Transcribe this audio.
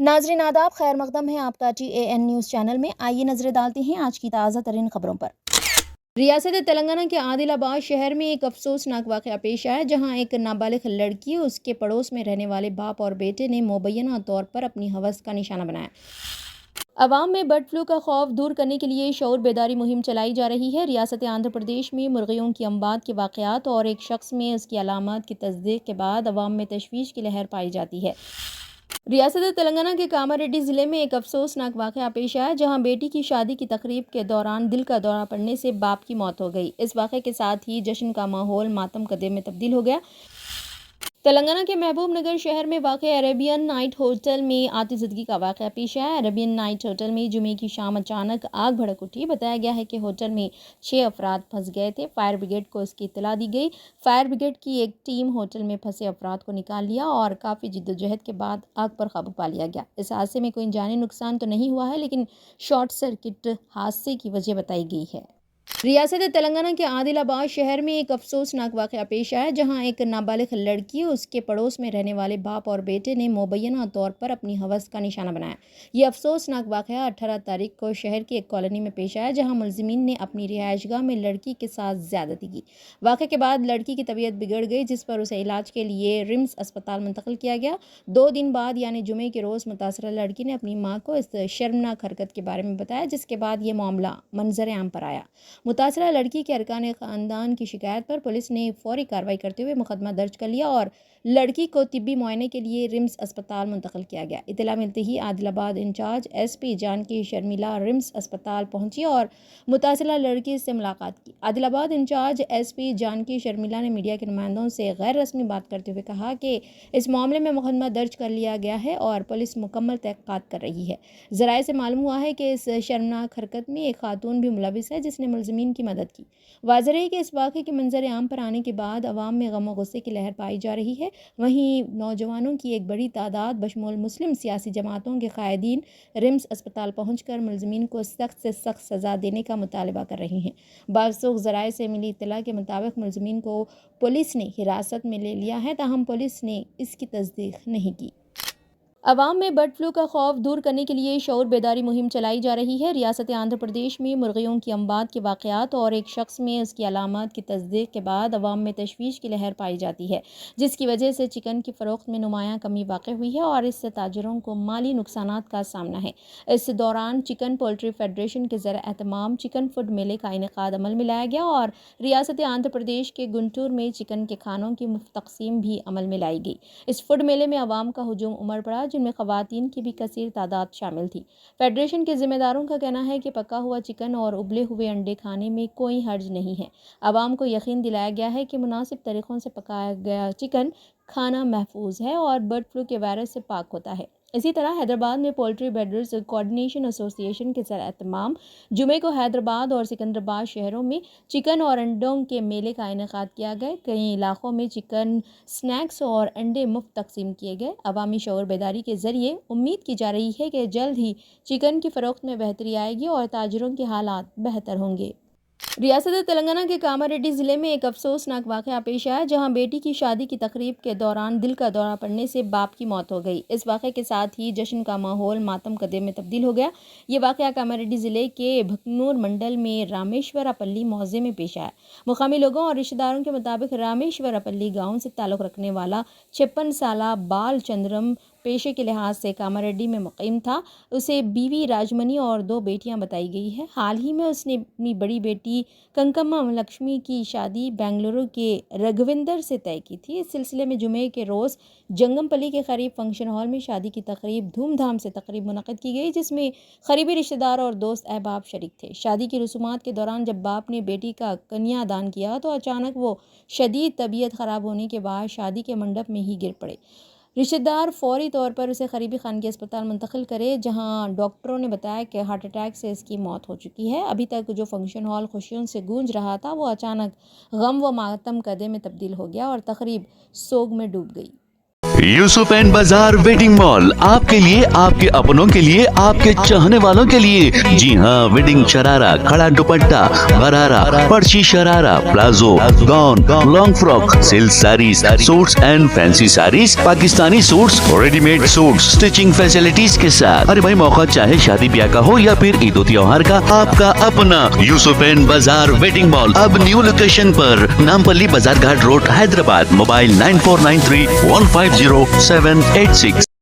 नाजरीन आदाब, खैर मकदम है आपका TAN न्यूज़ चैनल में। आइए नजरें डालते हैं आज की ताज़ा तरीन खबरों पर। रियासत तेलंगाना के आदिलाबाद शहर में एक अफसोसनाक वाक़या पेश आया, जहां एक नाबालिग लड़की उसके पड़ोस में रहने वाले बाप और बेटे ने मुबैना तौर पर अपनी हवस का निशाना बनाया। अवाम में बर्ड फ्लू का खौफ दूर करने के लिए शऊर बेदारी मुहिम चलाई जा रही है। रियासत आंध्र प्रदेश में मुर्गियों की अम्बात के वाक़यात और एक शख्स में उसकी अलामत की तस्दीक के बाद अवाम में तशवीश की लहर पाई जाती है। रियासत तेलंगाना के कामारेड्डी ज़िले में एक अफसोसनाक वाक़या पेश आया, जहां बेटी की शादी की तकरीब के दौरान दिल का दौरा पड़ने से बाप की मौत हो गई। इस वाक़े के साथ ही जश्न का माहौल मातम कदे में तब्दील हो गया। तेलंगाना के महबूब नगर शहर में वाक़ अरेबियन नाइट होटल में आतिशबाज़ी का वाक़या पेश आया। अरेबियन नाइट होटल में जुमे की शाम अचानक आग भड़क उठी। बताया गया है कि होटल में 6 अफराद फंस गए थे। फायर ब्रिगेड को इसकी इत्तला दी गई। फायर ब्रिगेड की एक टीम होटल में फंसे अफराद को निकाल लिया और काफ़ी जिद्दोजहद के बाद आग पर काबू पा लिया गया। इस हादसे में कोई जानी नुकसान तो नहीं हुआ है, लेकिन शॉर्ट सर्किट हादसे की वजह बताई गई है। रियासत तेलंगाना के आदिलाबाद शहर में एक अफसोसनाक वाक़या पेश आया, जहां एक नाबालिग लड़की उसके पड़ोस में रहने वाले बाप और बेटे ने मुबैना तौर पर अपनी हवस का निशाना बनाया। ये अफसोसनाक वाक़या 18 तारीख को शहर की एक कॉलोनी में पेश आया, जहां मुलजिमीन ने अपनी रिहायशगाह में लड़की के साथ ज़्यादती की। वाक़े के बाद लड़की की तबीयत बिगड़ गई, जिस पर उसे इलाज के लिए रिम्स अस्पताल मुंतकिल किया गया। 2 दिन बाद यानी जुमे के रोज़ मुतासरा लड़की ने अपनी माँ को इस शर्मनाक हरकत के बारे में बताया, जिसके बाद ये मामला मंजर आम पर आया। मुतासरा लड़की के अरकान ख़ानदान की शिकायत पर पुलिस ने फौरी कार्रवाई करते हुए मुकदमा दर्ज कर लिया और लड़की को तिब्बी मुआयने के लिए रिम्स अस्पताल मुंतकिल किया गया। इत्तला मिलते ही Adilabad incharge SP Janaki Sharmila RIMS अस्पताल पहुंची और मुतासरा लड़की से मुलाकात की। आदिलाबाद इंचार्ज SP जानकी शर्मिला ने मीडिया के नुमाइंदों से गैर रस्मी बात करते हुए कहा कि इस मामले में मुकदमा दर्ज कर लिया गया है और पुलिस मुकम्मल तहक़ीक़ात कर रही है। ज़राए से मालूम हुआ है कि इस शर्मनाक हरकत में एक खातून भी मुलविस है, जिसने मुलज़िमीन की मदद की। वाज़ेह है कि इस वाक़े के मंजर आम पर आने के बाद अवाम में गम और गुस्से की लहर पाई जा रही है। वहीं नौजवानों की एक बड़ी तादाद बशमूल मुस्लिम सियासी जमातों के कायदीन रिम्स अस्पताल पहुंचकर मुलज़िमीन को सख्त से सख्त सज़ा देने का मुतालबा कर रहे हैं। बावसूख ज़राए से मिली इत्तला के मुताबिक मुलज़िमीन को पुलिस ने हिरासत में ले लिया है, ताहम पुलिस ने इसकी तस्दीक नहीं की। अवाम में बर्ड फ्लू का खौफ दूर करने के लिए शऊर बेदारी मुहिम चलाई जा रही है। रियासत आंध्र प्रदेश में मुर्गियों की अम्बात के वाक़यात और एक शख्स में उसकी अलामत की तस्दीक के बाद अवाम में तशवीश की लहर पाई जाती है, जिसकी वजह से चिकन की फ़रोख्त में नुमायाँ कमी वाक़ हुई है और इससे ताजरों को माली नुकसानात का सामना है। इस दौरान चिकन पोल्ट्री फेडरेशन के ज़र एहतमाम चिकन फूड मेले का इनेकाद अमल में लाया गया और रियासत आंध्र प्रदेश के गुंटूर में चिकन के खानों की मुफ्त तकसीम भी अमल में लाई गई। इस फूड मेले में अवाम का हुजूम उमड़ पड़ा, जिनमें ख़वातीन की भी कसीर तादाद शामिल थी। फेडरेशन के ज़िम्मेदारों का कहना है कि पका हुआ चिकन और उबले हुए अंडे खाने में कोई हर्ज नहीं है। अवाम को यकीन दिलाया गया है कि मुनासिब तरीक़ों से पकाया गया चिकन खाना महफूज है और बर्ड फ्लू के वायरस से पाक होता है। इसी तरह हैदराबाद में पोल्ट्री ब्रीडर्स कोऑर्डिनेशन एसोसिएशन के ज़र एहतमाम जुमे को हैदराबाद और सिकंदराबाद शहरों में चिकन और अंडों के मेले का इनेकाद किया गया। कई इलाकों में चिकन स्नैक्स और अंडे मुफ्त तकसीम किए गए। अवामी शऊर बेदारी के ज़रिए उम्मीद की जा रही है कि जल्द ही चिकन की फ़रोख्त में बेहतरी आएगी और ताजरों के हालात बेहतर होंगे। रियासत तेलंगाना के कामारेड्डी ज़िले में एक अफसोसनाक वाक़या पेश आया, जहां बेटी की शादी की तकरीब के दौरान दिल का दौरा पड़ने से बाप की मौत हो गई। इस वाक़े के साथ ही जश्न का माहौल मातम कदे में तब्दील हो गया। ये वाक़या कामारेड्डी ज़िले के भकनूर मंडल में रामेश्वरपल्ली मौज़े में पेश आया। मुकामी लोगों और रिश्तेदारों के मुताबिक रामेश्वरपल्ली गाँव से ताल्लुक़ रखने वाला 56 साला बाल चंद्रम पेशे के लिहाज से कामारेड्डी में मुक़ीम था। उसे बीवी राजमनी और 2 बेटियां बताई गई है। हाल ही में उसने अपनी बड़ी बेटी कंकम्मा लक्ष्मी की शादी बेंगलुरु के रघविंदर से तय की थी। इस सिलसिले में जुमे के रोज़ जंगमपल्ली के करीब फंक्शन हॉल में शादी की तकरीब धूमधाम से तकरीब मुनक़्क़िद की गई, जिसमें करीबी रिश्तेदार और दोस्त अहबाब शरीक थे। शादी की रसूमात के दौरान जब बाप ने बेटी का कन्यादान किया तो अचानक वो शदीद तबीयत ख़राब होने के बाद शादी के मंडप में ही गिर पड़े। रिश्तेदार फौरी तौर पर उसे करीबी खानगी अस्पताल मुंतकिल करे, जहां डॉक्टरों ने बताया कि हार्ट अटैक से इसकी मौत हो चुकी है। अभी तक जो फंक्शन हॉल खुशियों से गूंज रहा था, वो अचानक गम व मातम कदे में तब्दील हो गया और तकरीब सोग में डूब गई। यूसुफ एंड बाजार वेडिंग मॉल आपके लिए, आपके अपनों के लिए, आपके चाहने वालों के लिए। जी हाँ, वेडिंग शरारा, खड़ा दुपट्टा, गरारा, पर्ची sharara, palazzo, gown, long frock, silk saris, suits and fancy saris, Pakistani suits, readymade suits, stitching facilities के साथ। अरे भाई, मौका चाहे शादी ब्याह का हो या फिर ईद त्योहार का, आपका अपना यूसुफ एंड बाजार वेडिंग मॉल अब न्यू लोकेशन पर, नामपल्ली बाजार घाट रोड, हैदराबाद। मोबाइल 9493150786।